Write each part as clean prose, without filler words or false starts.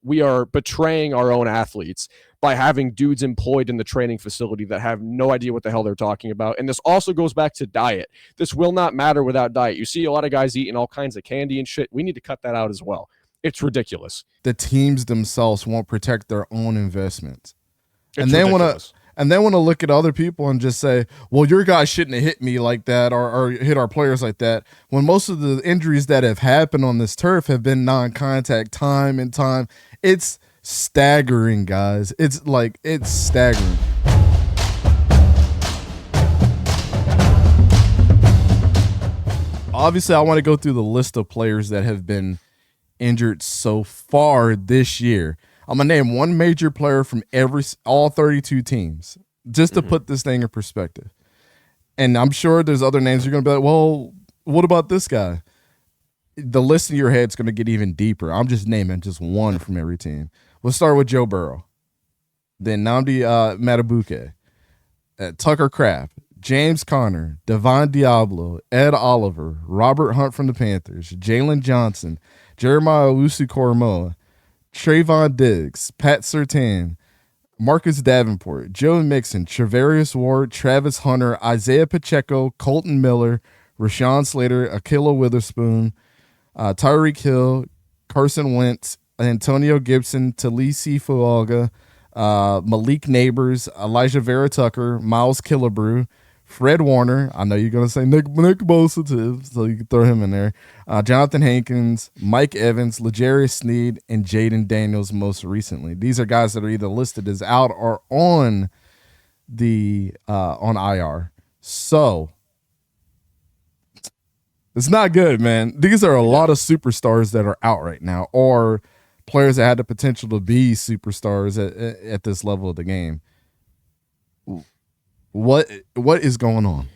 we are betraying our own athletes by having dudes employed in the training facility that have no idea what the hell they're talking about. And this also goes back to diet. This will not matter without diet. You see a lot of guys eating all kinds of candy and shit. We need to cut that out as well. It's ridiculous. The teams themselves won't protect their own investments. And they want to look at other people and just say, well, your guy shouldn't have hit me like that or hit our players like that, when most of the injuries that have happened on this turf have been non-contact time and time. It's staggering, guys. It's staggering. Obviously, I want to go through the list of players that have been injured so far this year. I'm gonna name one major player from all 32 teams, just to put this thing in perspective. And I'm sure there's other names you're gonna be like, well, what about this guy? The list in your head's gonna get even deeper. I'm just naming just one from every team. We'll start with Joe Burrow, then Nnamdi Madubuike, Tucker Kraft, James Conner, Devon Diablo, Ed Oliver, Robert Hunt from the Panthers, Jalen Johnson, Jeremiah Owusu-Koramoah, Trayvon Diggs, Pat Surtain, Marcus Davenport, Joe Mixon, Travarius Ward, Travis Hunter, Isaiah Pacheco, Colton Miller, Rashawn Slater, Ahkello Witherspoon, Tyreek Hill, Carson Wentz, Antonio Gibson, Talisi Fuaga, Malik Nabers, Elijah Vera Tucker, Miles Killebrew, Fred Warner. I know you're going to say Nick Bosa too, so you can throw him in there. Jonathan Hankins, Mike Evans, L'Jarius Sneed, and Jayden Daniels most recently. These are guys that are either listed as out or on the on IR. So it's not good, man. These are a lot of superstars that are out right now, or players that had the potential to be superstars at this level of the game. What is going on?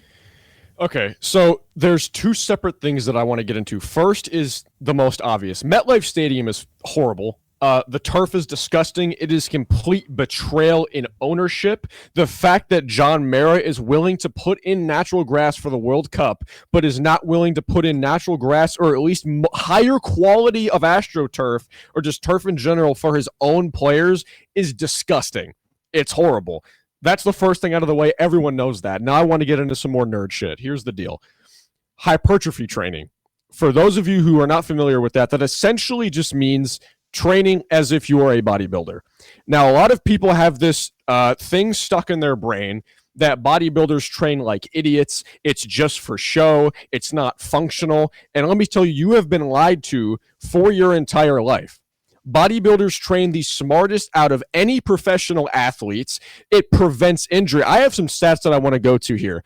Okay, so there's two separate things that I want to get into. First is the most obvious. MetLife Stadium is horrible. The turf is disgusting. It is complete betrayal in ownership. The fact that John Mara is willing to put in natural grass for the World Cup, but is not willing to put in natural grass or at least higher quality of AstroTurf or just turf in general for his own players is disgusting. It's horrible. That's the first thing out of the way. Everyone knows that. Now I want to get into some more nerd shit. Here's the deal. Hypertrophy training. For those of you who are not familiar with that, that essentially just means training as if you are a bodybuilder. Now, a lot of people have this thing stuck in their brain that bodybuilders train like idiots. It's just for show. It's not functional. And let me tell you, you have been lied to for your entire life. Bodybuilders train the smartest out of any professional athletes. It prevents injury. I have some stats that I want to go to here.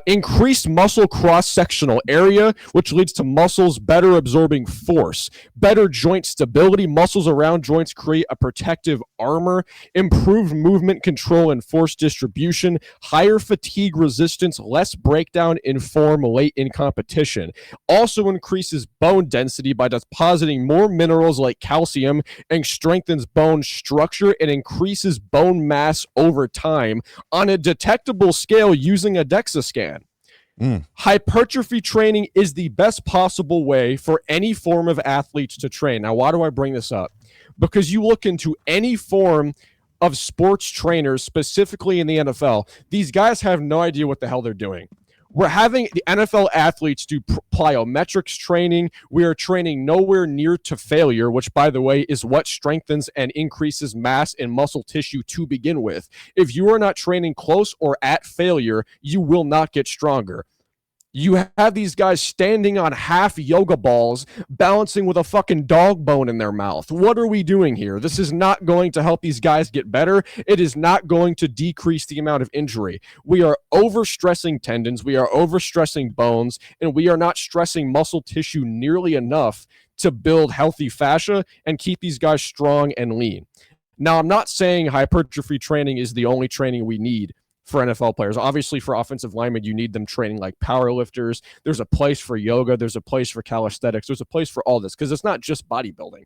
Increased muscle cross-sectional area, which leads to muscles better absorbing force, better joint stability. Muscles around joints create a protective armor, improved movement control and force distribution, higher fatigue resistance, less breakdown in form late in competition. Also increases bone density by depositing more minerals like calcium and strengthens bone structure and increases bone mass over time on a detectable scale using a DEXA scan. Hypertrophy training is the best possible way for any form of athletes to train. Now, why do I bring this up? Because you look into any form of sports trainers, specifically in the NFL, these guys have no idea what the hell they're doing. We're having the NFL athletes do plyometrics training. We are training nowhere near to failure, which, by the way, is what strengthens and increases mass in muscle tissue to begin with. If you are not training close or at failure, you will not get stronger. You have these guys standing on half yoga balls, balancing with a fucking dog bone in their mouth. What are we doing here? This is not going to help these guys get better. It is not going to decrease the amount of injury. We are overstressing tendons, we are overstressing bones, and we are not stressing muscle tissue nearly enough to build healthy fascia and keep these guys strong and lean. Now, I'm not saying hypertrophy training is the only training we need for NFL players. Obviously, for offensive linemen, you need them training like power lifters. There's a place for yoga. There's a place for calisthenics. There's a place for all this because it's not just bodybuilding.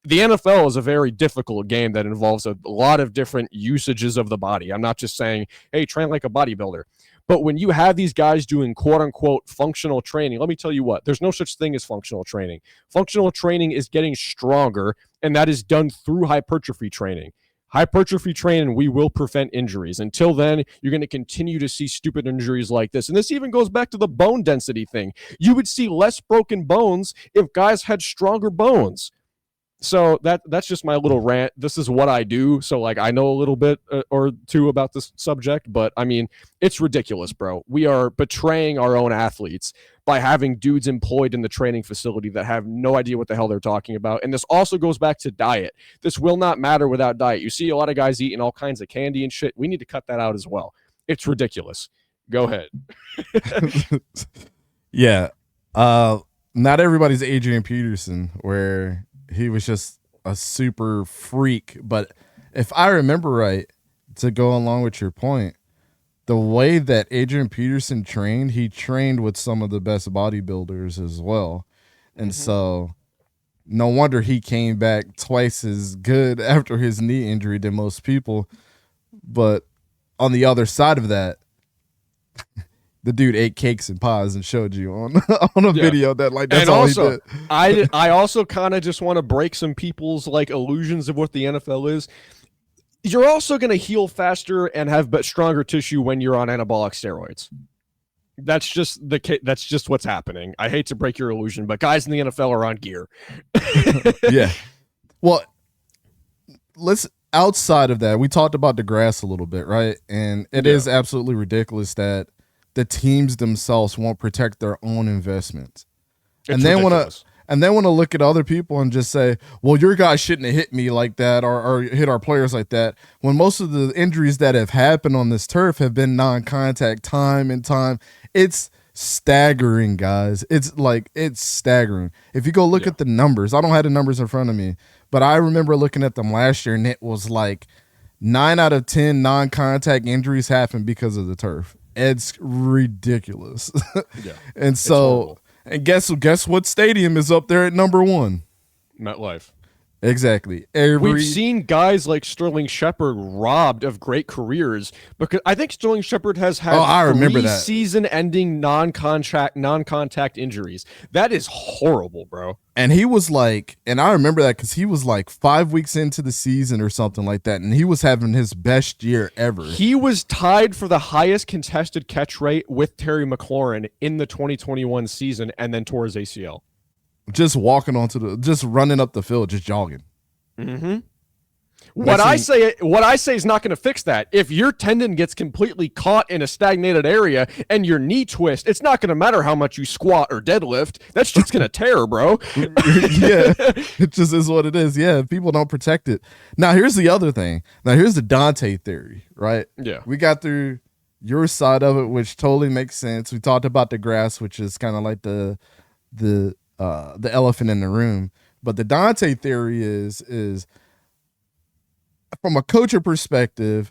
The NFL is a very difficult game that involves a lot of different usages of the body. I'm not just saying, hey, train like a bodybuilder. But when you have these guys doing quote unquote functional training, let me tell you what, there's no such thing as functional training. Functional training is getting stronger, and that is done through hypertrophy training. Hypertrophy training, we will prevent injuries. Until then, you're going to continue to see stupid injuries like this. And this even goes back to the bone density thing. You would see less broken bones if guys had stronger bones. So that's just my little rant. This is what I do. So like I know a little bit or two about this subject, but I mean, it's ridiculous, bro. We are betraying our own athletes by having dudes employed in the training facility that have no idea what the hell they're talking about. And this also goes back to diet. This will not matter without diet. You see a lot of guys eating all kinds of candy and shit. We need to cut that out as well. It's ridiculous. Go ahead. Yeah. Not everybody's Adrian Peterson, where he was just a super freak. But if I remember right, to go along with your point, the way that Adrian Peterson trained, he trained with some of the best bodybuilders as well. And so no wonder he came back twice as good after his knee injury than most people. But on the other side of that, the dude ate cakes and pies and showed you on a video that like that's and all also, he did. I also kind of just want to break some people's like illusions of what the NFL is. You're also going to heal faster and have stronger tissue when you're on anabolic steroids. That's just that's just what's happening. I hate to break your illusion, but guys in the NFL are on gear. Yeah. Well, let's outside of that, we talked about DeGrasse a little bit, right? And it is absolutely ridiculous that the teams themselves won't protect their own investments. And they want to look at other people and just say, well, your guy shouldn't have hit me like that or hit our players like that, when most of the injuries that have happened on this turf have been non-contact time and time. It's staggering, guys. It's staggering. If you go look at the numbers, I don't have the numbers in front of me, but I remember looking at them last year, and it was like 9 out of 10 non-contact injuries happened because of the turf. It's ridiculous. And so, and guess what stadium is up there at number 1? MetLife. Exactly. We've seen guys like Sterling Shepard robbed of great careers because I think Sterling Shepard has had 3 season-ending non-contact injuries. That is horrible, bro. And he was like, and I remember that because he was like 5 weeks into the season or something like that, and he was having his best year ever. He was tied for the highest contested catch rate with Terry McLaurin in the 2021 season, and then tore his ACL. Just just running up the field, just jogging. Mm-hmm. What I say is not going to fix that. If your tendon gets completely caught in a stagnated area and your knee twist, it's not going to matter how much you squat or deadlift. That's just going to tear, bro. Yeah, it just is what it is. Yeah, people don't protect it. Now, here's the other thing. Now, here's the Dante theory, right? Yeah. We got through your side of it, which totally makes sense. We talked about DeGrasse, which is kind of like the elephant in the room. But the Dante theory is from a coacher perspective,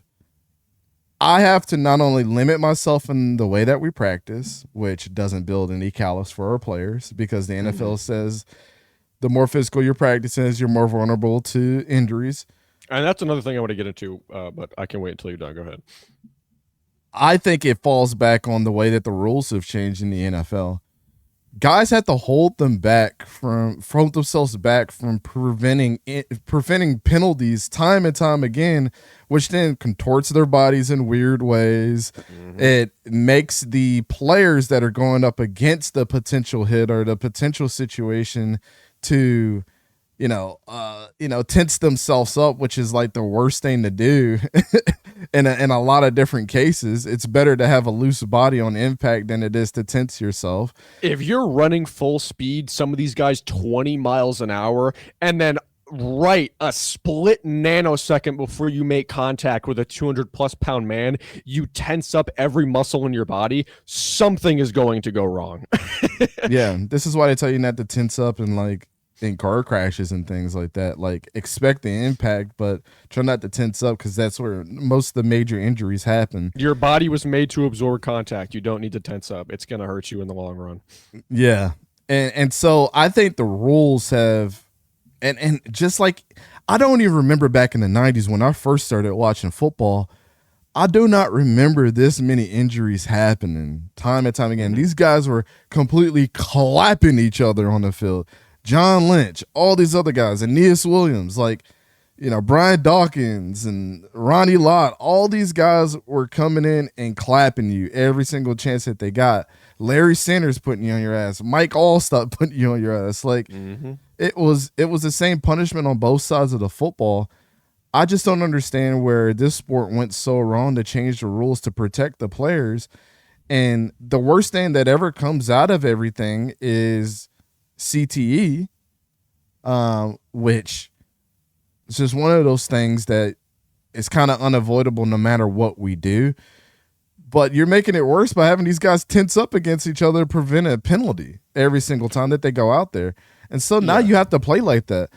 I have to not only limit myself in the way that we practice, which doesn't build any callus for our players, because the NFL says the more physical your practice is, you're more vulnerable to injuries. And that's another thing I want to get into, but I can wait until you're done. Go ahead. I think it falls back on the way that the rules have changed in the NFL. Guys have to hold them back from themselves back from preventing penalties time and time again, which then contorts their bodies in weird ways. Mm-hmm. It makes the players that are going up against the potential hit or the potential situation to, tense themselves up, which is like the worst thing to do in a lot of different cases. It's better to have a loose body on impact than it is to tense yourself. If you're running full speed, some of these guys 20 miles an hour, and then a split nanosecond before you make contact with a 200+ pound man, you tense up every muscle in your body, something is going to go wrong. Yeah, this is why they tell you not to tense up in car crashes and things like that. Like, expect the impact, but try not to tense up, because that's where most of the major injuries happen. Your body was made to absorb contact. You don't need to tense up. It's going to hurt you in the long run. Yeah. And so I think the rules have, and just like, I don't even remember back in the 90s when I first started watching football, I do not remember this many injuries happening time and time again. These guys were completely clapping each other on the field. John Lynch, all these other guys, Aeneas Williams, like, you know, Brian Dawkins and Ronnie Lott, all these guys were coming in and clapping you every single chance that they got. Larry Sanders putting you on your ass. Mike Allstott putting you on your ass. Like, it was the same punishment on both sides of the football. I just don't understand where this sport went so wrong to change the rules to protect the players. And the worst thing that ever comes out of everything is CTE, which is just one of those things that is kind of unavoidable no matter what we do. But you're making it worse by having these guys tense up against each other to prevent a penalty every single time that they go out there. And so now you have to play like that.